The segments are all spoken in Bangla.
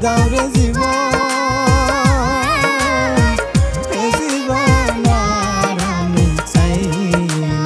দাও রে জীবন, এ জীবন আর আমি চাই না।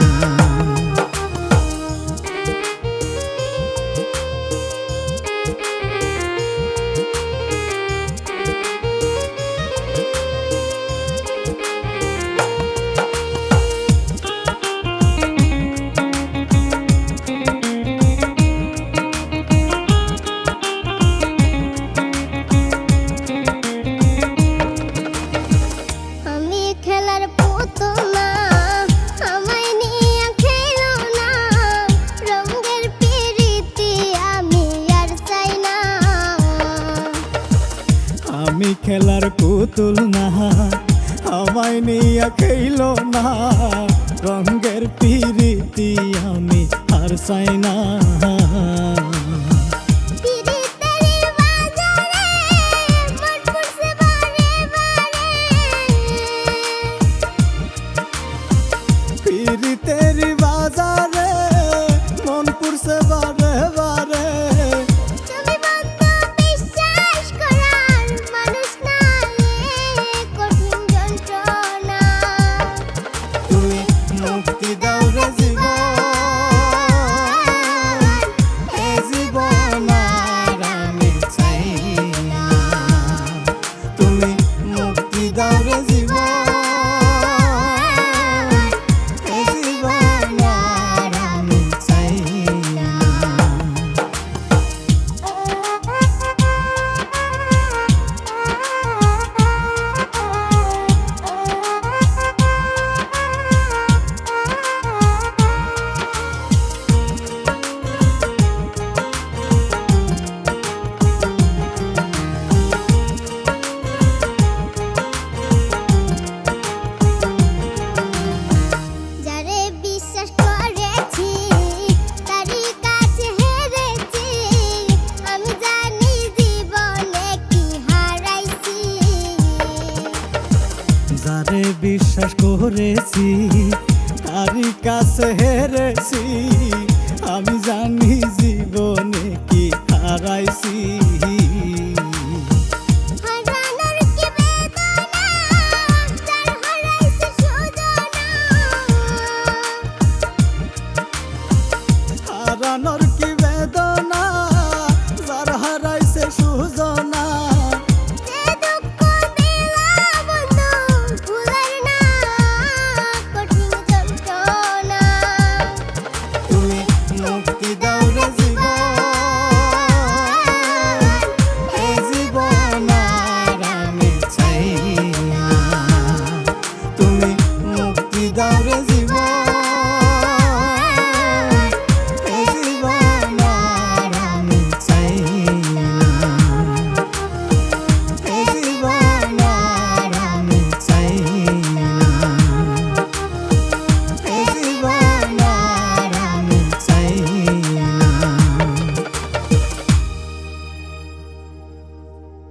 আমি খেলার পুতুল না, আমায় নিয়ে খেলো না, রঙের পিরিতি আমি আর চাই না। পিরিতের বাজারে মন পুরছে বারে বারে, মুক্তি দাও রে জীবন, এ জীবন আর আমি চাই না। তুমি মুক্তি দাও রে জীবন, এ জীবন আর আমি চাই না। যারে বিশ্বাস করেছি তারই কাছে হেরেছি, আমি জানি জীবনে কি হারাইছি।